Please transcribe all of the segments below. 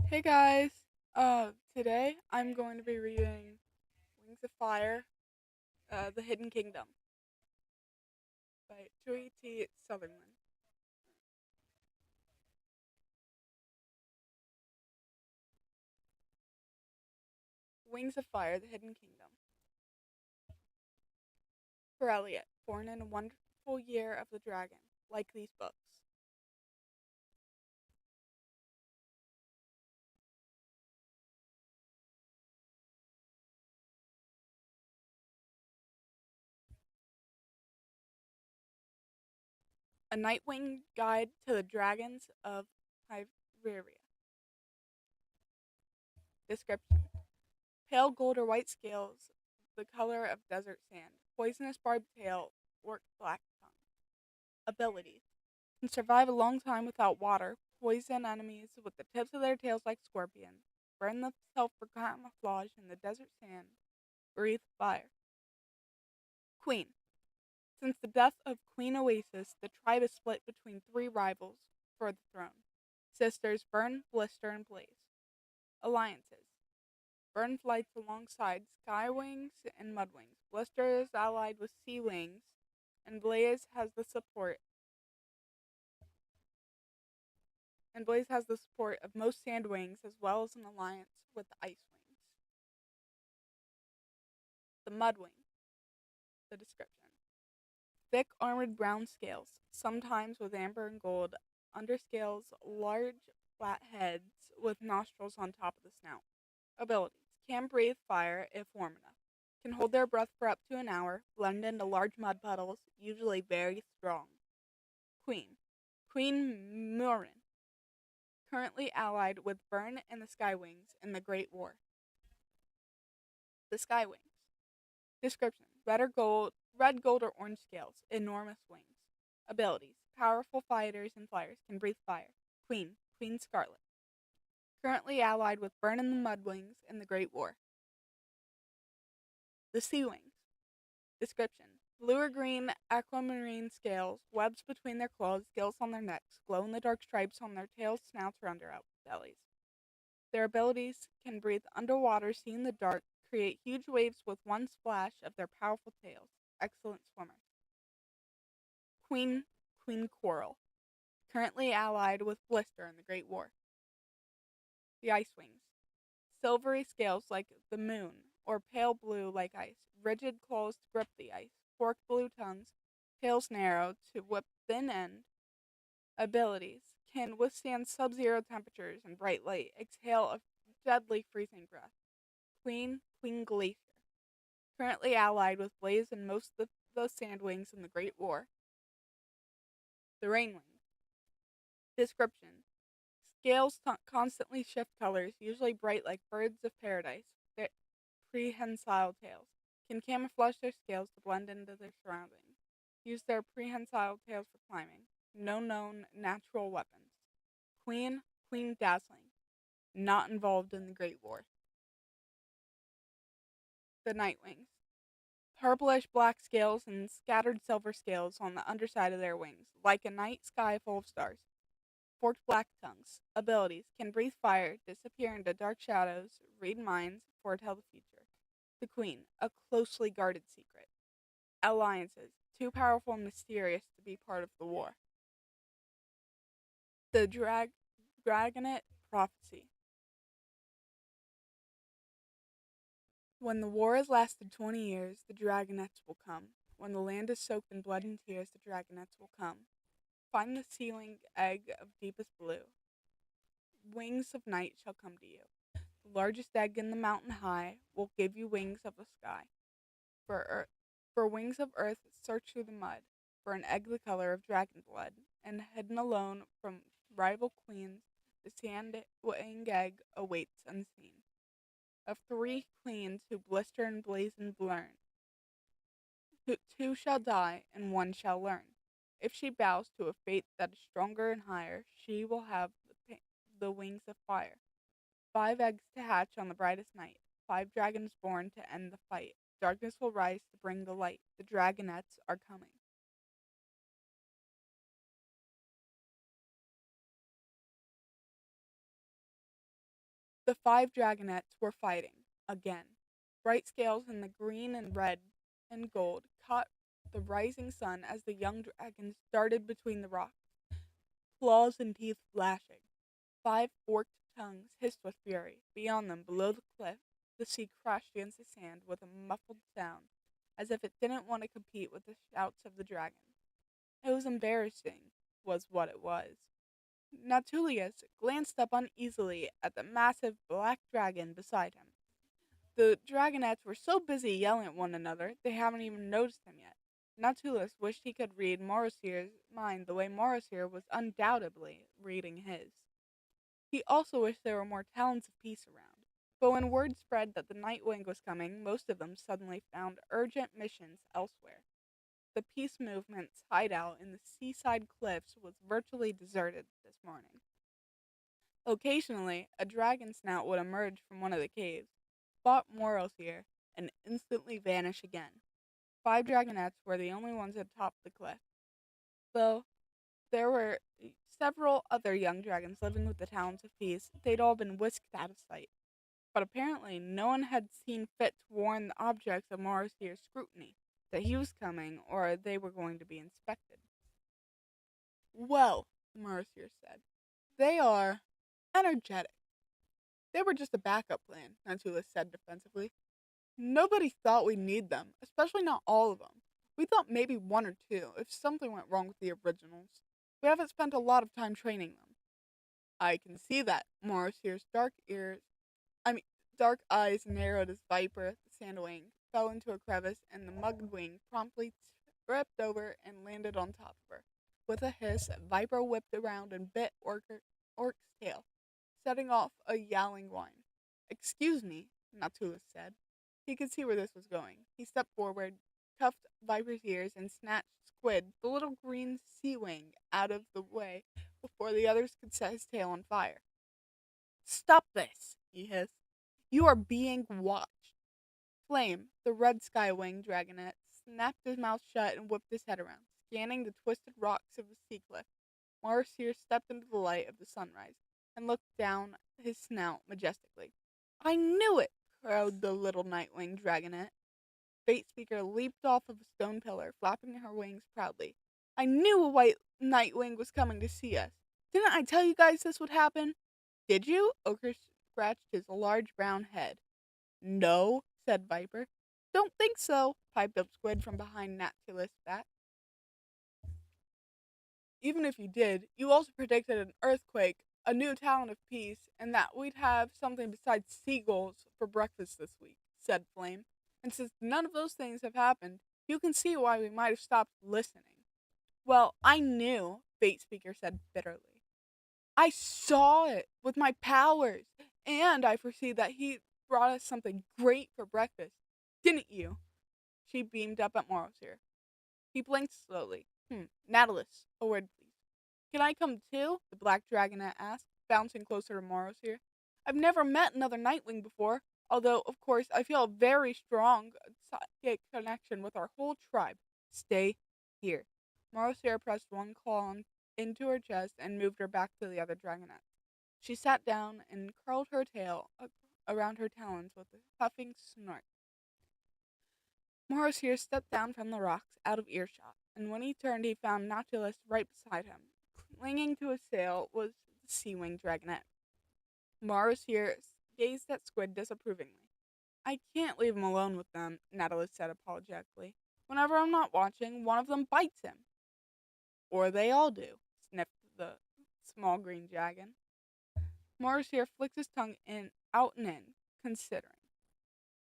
Hey guys, today I'm going to be reading Wings of Fire, The Hidden Kingdom by Joy T. Sutherland. Wings of Fire, The Hidden Kingdom. For Elliot, born in a wonderful year of the dragon, like these books. A Nightwing Guide to the Dragons of Hyveria. Description. Pale gold or white scales, the color of desert sand. Poisonous barbed tail, forked black tongue. Abilities. Can survive a long time without water, poison enemies with the tips of their tails like scorpions, burn themselves for camouflage in the desert sand, breathe fire. Queen. Since the death of Queen Oasis, the tribe is split between three rivals for the throne. Sisters Burn, Blister, and Blaze. Alliances. Burn fights alongside Skywings and Mudwings. Blister is allied with Sea Wings, and Blaze has the support of most Sandwings as well as an alliance with the Ice Wings. The Mudwing. The description. Thick armored brown scales, sometimes with amber and gold underscales, large flat heads with nostrils on top of the snout. Abilities. Can breathe fire if warm enough. Can hold their breath for up to an hour, blend into large mud puddles, usually very strong. Queen. Queen Murin. Currently allied with Burn and the Skywings in the Great War. The Skywings. Description. Red, gold, or orange scales. Enormous wings. Abilities. Powerful fighters and flyers. Can breathe fire. Queen Scarlet. Currently allied with Burn and the Mudwings in the Great War. The Sea Wings. Description. Blue or green aquamarine scales, webs between their claws, gills on their necks, glow-in-the-dark stripes on their tails, snouts, or underbellies. Their abilities can breathe underwater, see in the dark, create huge waves with one splash of their powerful tails. Excellent swimmers. Queen Queen Coral. Currently allied with Blister in the Great War. The Ice Wings. Silvery scales like the moon, or pale blue like ice. Rigid claws to grip the ice. Forked blue tongues. Tails narrow to whip thin end. Abilities. Can withstand sub-zero temperatures and bright light. Exhale a deadly freezing breath. Queen Glacier. Currently allied with Blaze and most of the Sandwings in the Great War. The Rainwing. Description. Scales constantly shift colors, usually bright like birds of paradise. Their prehensile tails can camouflage their scales to blend into their surroundings. Use their prehensile tails for climbing. No known natural weapons. Queen Dazzling. Not involved in the Great War. The Nightwings. Purplish black scales and scattered silver scales on the underside of their wings, like a night sky full of stars. Forked black tongues. Abilities. Can breathe fire, disappear into dark shadows, read minds, foretell the future. The Queen. A closely guarded secret. Alliances. Too powerful and mysterious to be part of the war. The Dragonet Prophecy. When the war has lasted 20 years, the Dragonets will come. When the land is soaked in blood and tears, the Dragonets will come. Find the sealing egg of deepest blue. Wings of night shall come to you. The largest egg in the mountain high will give you wings of the sky. For wings of earth, search through the mud. For an egg the color of dragon blood, and hidden alone from rival queens, the sand wing egg awaits unseen. Of three queens who blister and blaze and burn, two shall die and one shall learn. If she bows to a fate that is stronger and higher, she will have the wings of fire. 5 eggs to hatch on the brightest night. 5 dragons born to end the fight. Darkness will rise to bring the light. The dragonets are coming. The 5 dragonettes were fighting, again. Bright scales in the green and red and gold caught the rising sun as the young dragons darted between the rocks, claws and teeth flashing. 5 forked tongues hissed with fury. Beyond them, below the cliff, the sea crashed against the sand with a muffled sound, as if it didn't want to compete with the shouts of the dragon. It was embarrassing, was what it was. Natulius glanced up uneasily at the massive black dragon beside him. The dragonettes were so busy yelling at one another, they haven't even noticed him yet. Natulius wished he could read Morosir's mind the way Morosir was undoubtedly reading his. He also wished there were more talents of peace around. But when word spread that the Nightwing was coming, most of them suddenly found urgent missions elsewhere. The peace movement's hideout in the seaside cliffs was virtually deserted this morning. Occasionally, a dragon snout would emerge from one of the caves, spot Morosir, and instantly vanish again. 5 dragonettes were the only ones that topped the cliff, though there were several other young dragons living with the talents of peace. They'd all been whisked out of sight. But apparently, no one had seen fit to warn the objects of Morosir's scrutiny that he was coming or they were going to be inspected. Well, Morosir said, they are energetic. They were just a backup plan, Nantula said defensively. Nobody thought we'd need them, especially not all of them. We thought maybe 1 or 2, if something went wrong with the originals. We haven't spent a lot of time training them. I can see that. Morosir's dark eyes narrowed as Viper, the Sandwing, fell into a crevice and the Mugwing promptly tripped over and landed on top of her. With a hiss, Viper whipped around and bit Orc's tail, setting off a yowling whine. Excuse me, Natulus said. He could see where this was going. He stepped forward, cuffed Viper's ears, and snatched Squid, the little green sea wing, out of the way before the others could set his tail on fire. Stop this, he hissed. You are being watched. Flame, the red skywing dragonet, snapped his mouth shut and whipped his head around, scanning the twisted rocks of the sea cliff. Morosir stepped into the light of the sunrise and looked down his snout majestically. I knew it, crowed the little Nightwing dragonet. Fate Speaker leaped off of a stone pillar, flapping her wings proudly. I knew a white Nightwing was coming to see us. Didn't I tell you guys this would happen? Did you? Ochre scratched his large brown head. No, said Viper. Don't think so, piped up Squid from behind Natulus' back. Even if you did, you also predicted an earthquake, a new talent of peace, and that we'd have something besides seagulls for breakfast this week, said Flame. And since none of those things have happened, you can see why we might have stopped listening. Well, I knew, Fate Speaker said bitterly. I saw it with my powers, and I foresee that he brought us something great for breakfast. Didn't you? She beamed up at Morosir. He blinked slowly. Nautilus, a word please. Can I come too? The black dragonet asked, bouncing closer to Morosir. I've never met another Nightwing before, although, of course, I feel a very strong psychic connection with our whole tribe. Stay here. Morosir pressed one claw into her chest and moved her back to the other dragonet. She sat down and curled her tail around her talons with a puffing snort. Morosir stepped down from the rocks out of earshot, and when he turned he found Natulus right beside him. Clinging to his sail was the sea-winged dragonet. Morosir gazed at Squid disapprovingly. I can't leave him alone with them, Natulus said apologetically. Whenever I'm not watching, one of them bites him. Or they all do, sniffed the small green dragon. Morosir flicked his tongue out and in, considering.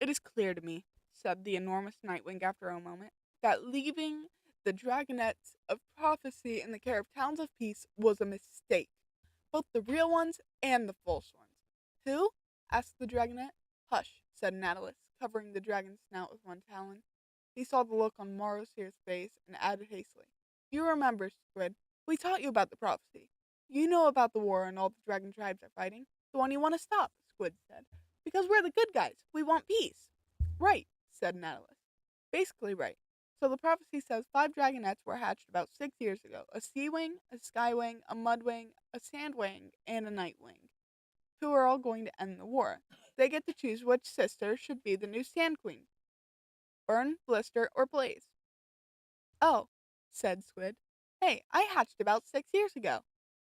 It is clear to me, said the enormous Nightwing after a moment, that leaving the dragonets of prophecy in the care of towns of peace was a mistake. Both the real ones and the false ones. Who? Asked the dragonet. Hush, said Natulus, covering the dragon's snout with one talon. He saw the look on Morosir's face and added hastily. You remember, Squid, we taught you about the prophecy. You know about the war and all the dragon tribes are fighting. The one you want to stop, Squid said. Because we're the good guys. We want peace. Right, said Natulus. Basically right. So the prophecy says 5 dragonets were hatched about 6 years ago. A sea wing, a sky wing, a mud wing, a sand wing, and a night wing. who are all going to end the war. They get to choose which sister should be the new Sand Queen. Burn, Blister, or Blaze. Oh, said Squid. Hey, I hatched about 6 years ago.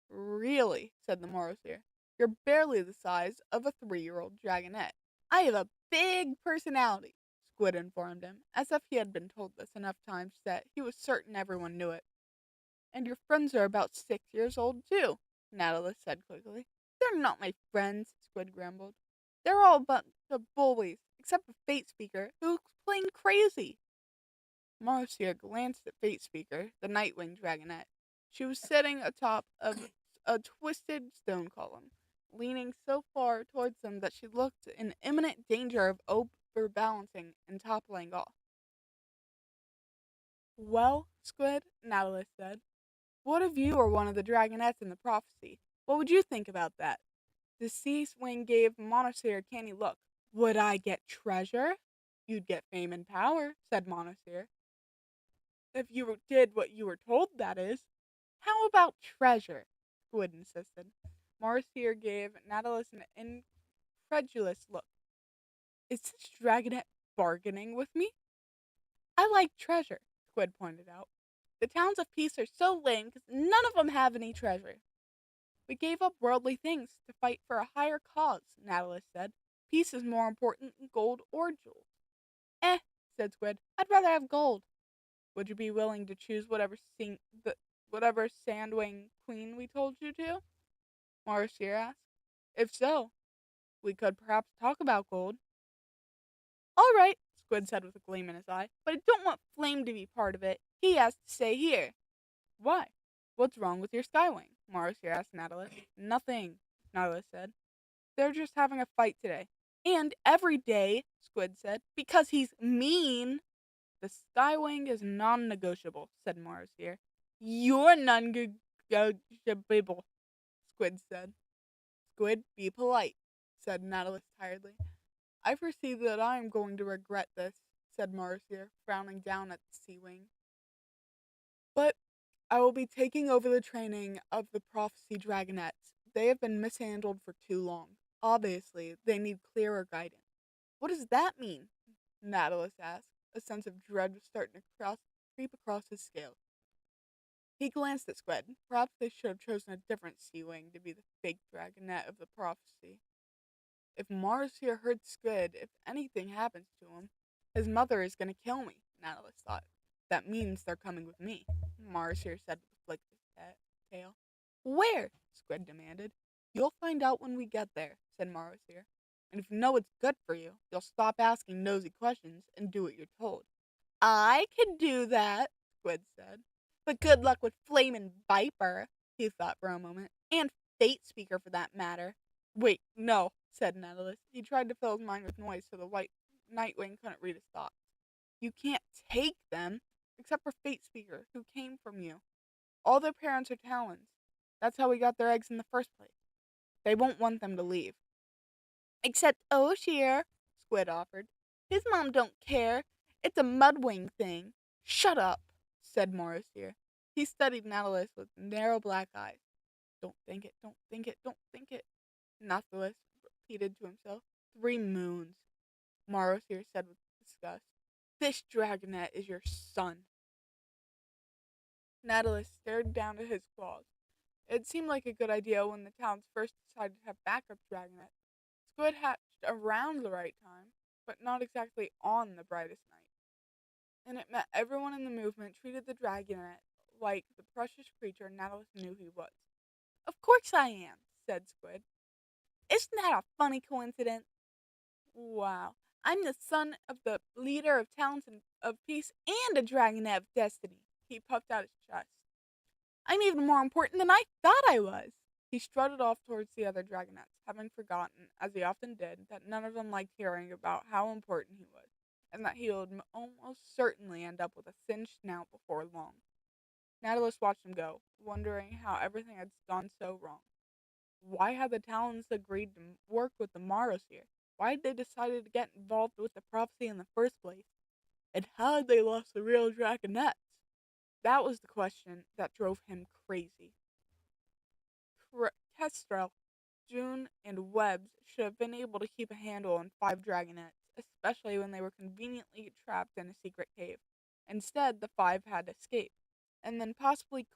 Really, said the Morrowseer. You're barely the size of a 3-year-old dragonette. I have a big personality, Squid informed him, as if he had been told this enough times that he was certain everyone knew it. And your friends are about 6 years old, too, Nautilus said quickly. They're not my friends, Squid grumbled. They're all a bunch of bullies, except for Fate Speaker, who's playing crazy. Marcia glanced at Fate Speaker, the Nightwing Dragonette. She was sitting atop of a twisted stone column, leaning so far towards them that she looked in imminent danger of overbalancing and toppling off. Well, Squid, Nautilus said, what if you were one of the dragonettes in the prophecy? What would you think about that? The sea swing gave Monosphere a canny look. Would I get treasure? You'd get fame and power, said Monosphere. If you did what you were told, that is. How about treasure? Squid insisted. Monosphere gave Nautilus an incredulous look. Is this dragonette bargaining with me? I like treasure, Squid pointed out. The towns of peace are so lame because none of them have any treasure. We gave up worldly things to fight for a higher cause, Nautilus said. Peace is more important than gold or jewels. Said Squid. I'd rather have gold. Would you be willing to choose whatever Sandwing Queen we told you to? Marcia asked. If so, we could perhaps talk about gold. All right, Squid said with a gleam in his eye, but I don't want Flame to be part of it. He has to stay here. Why? What's wrong with your Skywing? Marcia asked Nautilus. Nothing, Nautilus said. They're just having a fight today. And every day, Squid said, because he's mean. The Skywing is non-negotiable, said Marcia. You're non-negotiable, Squid said. Squid, be polite, said Nautilus tiredly. I foresee that I am going to regret this, said Marcia, frowning down at the Sea Wing. But I will be taking over the training of the Prophecy Dragonettes. They have been mishandled for too long. Obviously, they need clearer guidance. What does that mean? Nautilus asked, a sense of dread starting to creep across his scales. He glanced at Squid. Perhaps they should have chosen a different Sea Wing to be the fake dragonette of the prophecy. If Marcia hurts Squid, if anything happens to him, his mother is going to kill me, Nautilus thought. That means they're coming with me, Marcia said with a flick of his tail. Where? Squid demanded. You'll find out when we get there, said Marcia. And if you know what's good for you, you'll stop asking nosy questions and do what you're told. I can do that, Squid said. But good luck with Flamin' Viper, he thought for a moment. And Fate Speaker for that matter. Wait, no, said Nautilus. He tried to fill his mind with noise so the white Nightwing couldn't read his thoughts. You can't take them, except for Fate Speaker, who came from you. All their parents are Talons. That's how we got their eggs in the first place. They won't want them to leave. Except Oshir, Squid offered. His mom don't care. It's a Mudwing thing. Shut up, said Morrisier. He studied Nautilus with narrow black eyes. Don't think it, don't think it, don't think it, Nautilus repeated to himself. 3 moons, Morrisier said with disgust. This dragonette is your son. Nautilus stared down at his claws. It seemed like a good idea when the towns first decided to have backup dragonettes. Squid hatched around the right time, but not exactly on the brightest night. And it meant everyone in the movement treated the dragonette like the precious creature Nautilus knew he was. Of course I am, said Squid. Isn't that a funny coincidence? Wow. I'm the son of the leader of Talents of Peace and a dragonette of destiny. He puffed out his chest. I'm even more important than I thought I was. He strutted off towards the other dragonettes, having forgotten, as he often did, that none of them liked hearing about how important he was, and that he would almost certainly end up with a singed snout before long. Nautilus watched him go, wondering how everything had gone so wrong. Why had the Talons agreed to work with the Morrows here? Why had they decided to get involved with the prophecy in the first place? And how had they lost the real dragonettes? That was the question that drove him crazy. Kestrel, June and Webbs should have been able to keep a handle on 5 dragonettes, especially when they were conveniently trapped in a secret cave. Instead, the 5 had escaped, and then possibly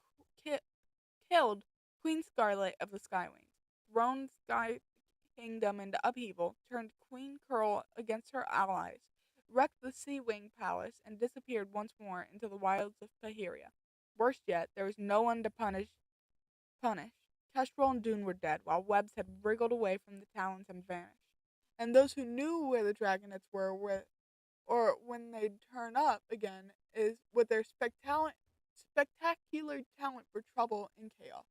killed Queen Scarlet of the Skywings, thrown Sky Kingdom into upheaval, turned Queen Curl against her allies, wrecked the Sea Wing Palace, and disappeared once more into the wilds of Pahiria. Worse yet, there was no one to punish. Kestrel and Dune were dead, while Webbs had wriggled away from the talons and vanished. And those who knew where the dragonets were, or when they'd turn up again, is with their spectacular talent for trouble and chaos.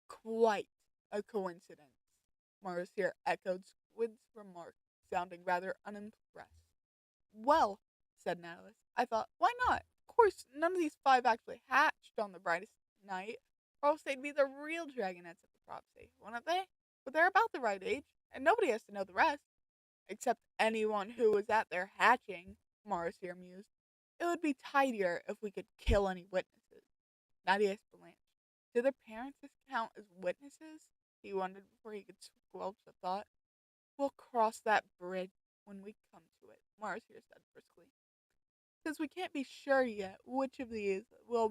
Quite a coincidence, Marcia echoed Squid's remark, sounding rather unimpressed. Well, said Natalis, I thought, why not? Of course, none of these 5 actually hatched on the brightest night, or else they'd be the real dragonets at the prophecy, wouldn't they? But they're about the right age, and nobody has to know the rest, except anyone who was at their hatching, Marcia mused. It would be tidier if we could kill any witnesses. Nadia blanched. Do their parents count as witnesses? He wondered before he could squelch the thought. We'll cross that bridge when we come to it, Marcia said briskly. Since we can't be sure yet which of these we'll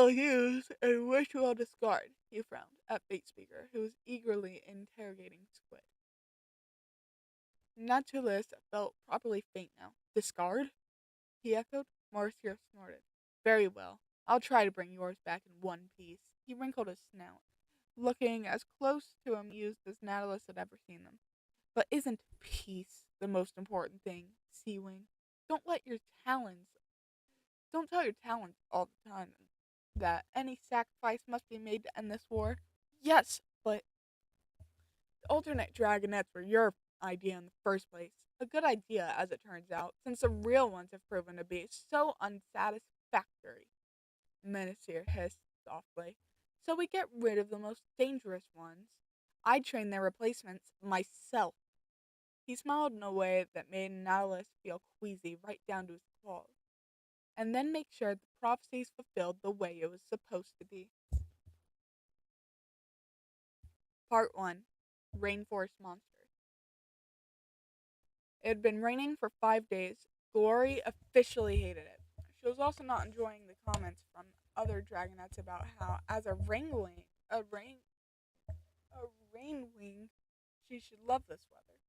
use and which we'll discard, he frowned at Fate Speaker, who was eagerly interrogating Squid. Natulus felt properly faint now. Discard? He echoed. Marcia snorted. Very well. I'll try to bring yours back in one piece. He wrinkled his snout, looking as close to amused as Natalis had ever seen them. But isn't peace the most important thing, Seawing? Don't tell your talents all the time that any sacrifice must be made to end this war. Yes, but the alternate dragonets were your idea in the first place. A good idea, as it turns out, since the real ones have proven to be so unsatisfactory. Menacere hissed softly. So we get rid of the most dangerous ones. I train their replacements myself. He smiled in a way that made Natalis feel queasy right down to his claws, and then make sure the prophecies fulfilled the way it was supposed to be. Part 1. Rainforest Monsters. It had been raining for 5 days. Glory officially hated it. She was also not enjoying the comments from other dragonets about how, as a rainwing, she should love this weather.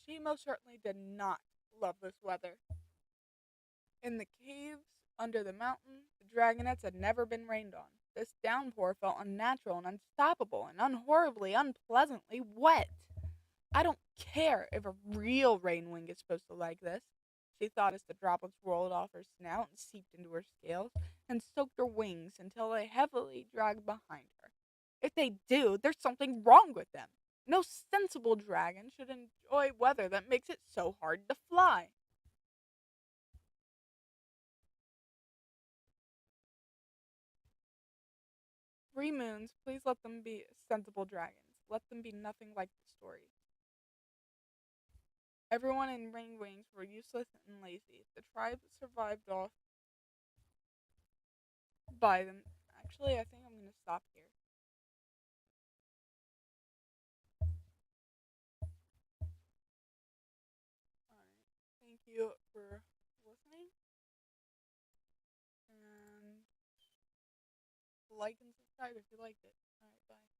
She most certainly did not love this weather. In the caves under the mountain, the dragonets had never been rained on. This downpour felt unnatural and unstoppable and unhorribly, unpleasantly wet. I don't care if a real rainwing is supposed to like this, she thought as the droplets rolled off her snout and seeped into her scales and soaked her wings until they heavily dragged behind her. If they do, there's something wrong with them. No sensible dragon should enjoy weather that makes it so hard to fly. Three moons, please let them be sensible dragons. Let them be nothing like the story. Everyone in Ringwings were useless and lazy. The tribe survived off by them. Actually, I think I'm going to stop here. Alright, thank you for listening. And like and subscribe if you liked it. Alright, bye.